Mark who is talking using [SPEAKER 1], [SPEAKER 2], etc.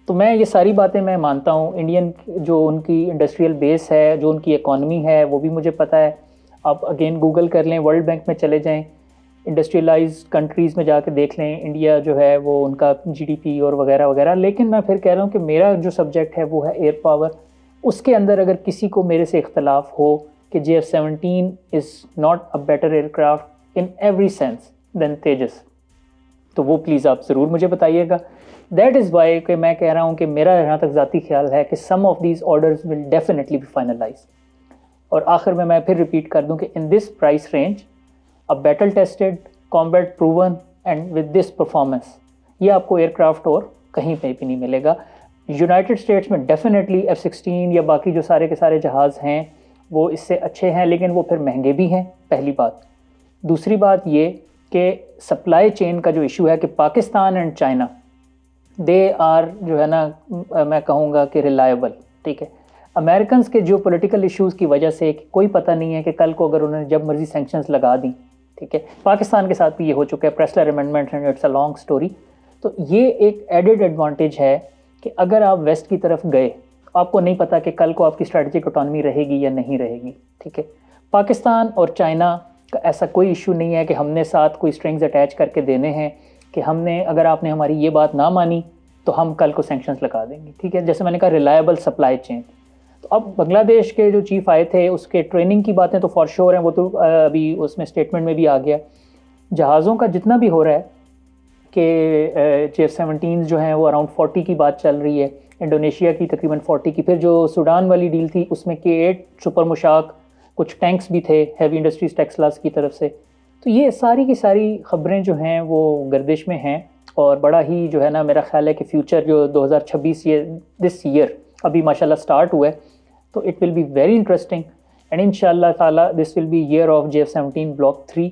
[SPEAKER 1] तो मैं ये सारी बातें मैं मानता हूँ। इंडियन जो उनकी इंडस्ट्रियल बेस है, जो उनकी इकॉनमी है, वो भी मुझे पता है। आप अगेन गूगल कर लें, वर्ल्ड बैंक में चले जाएं, इंडस्ट्रियलाइज कंट्रीज़ में जाके देख लें, इंडिया जो है वो उनका जीडीपी और वगैरह वगैरह। लेकिन मैं फिर कह रहा हूँ कि मेरा जो सब्जेक्ट है वो है एयर पावर। उसके अंदर अगर किसी को मेरे से इख्तलाफ हो कि JF-17 is not a better aircraft in every sense than Tejas, तो वो प्लीज़ आप ज़रूर मुझे बताइएगा। दैट इज़ वाई कि मैं कह रहा हूँ कि मेरा यहाँ तक ज़ाती ख्याल है कि some of these orders will definitely be finalise. और आखिर में मैं फिर रिपीट कर दूँ कि in this price range, a battle tested, combat proven and with this performance, ये आपको एयरक्राफ्ट और कहीं पे भी नहीं मिलेगा। यूनाइटेड स्टेट्स में डेफिनेटली F-16 या बाकी जो सारे के सारे जहाज़ हैं वो इससे अच्छे हैं, लेकिन वो फिर महंगे भी हैं, पहली बात। दूसरी बात ये कि सप्लाई चेन का जो इशू है कि Pakistan and China, they are जो है ना, मैं कहूँगा कि रिलायबल, ठीक है। अमेरिकन के जो पॉलिटिकल इश्यूज़ की वजह से कोई पता नहीं है कि कल को अगर उन्होंने जब मर्जी सैंक्शंस लगा दी, ठीक है। पाकिस्तान के साथ भी ये हो चुका है, Pressler amendment and it's a long story. तो ये एक एडेड एडवांटेज है कि अगर आप वेस्ट की तरफ गए, आपको नहीं पता कि कल को आपकी स्ट्रेटेजिक ऑटोनॉमी रहेगी या नहीं रहेगी, ठीक है। पाकिस्तान और चाइना का ऐसा कोई इशू नहीं है कि हमने साथ कोई स्ट्रिंग्स अटैच करके देने हैं कि हमने, अगर आपने हमारी ये बात ना मानी तो हम कल को सैंक्शंस लगा देंगे, ठीक है। जैसे मैंने कहा, रिलायबल सप्लाई चेन। तो अब बांग्लादेश के जो चीफ आए थे, उसके ट्रेनिंग की बातें तो फॉर श्योर हैं, वो तो अभी उसमें स्टेटमेंट में भी आ गया। जहाज़ों का जितना भी हो रहा है कि JF-17 जो हैं वो अराउंड 40 की बात चल रही है, इंडोनेशिया की तकरीबन 40 की, फिर जो सूडान वाली डील थी उसमें K-8 सुपर मुशाक, कुछ टैंक्स भी थे हैवी इंडस्ट्रीज टेक्सलास की तरफ से। तो ये सारी की सारी खबरें जो हैं वो गर्दिश में हैं, और बड़ा ही जो है ना, मेरा ख्याल है कि फ्यूचर जो 2026 ये दिस ईयर अभी माशाल्लाह स्टार्ट हुआ है, तो it will be very interesting and इंशाल्लाह ताला this will be year of JF-17 block 3।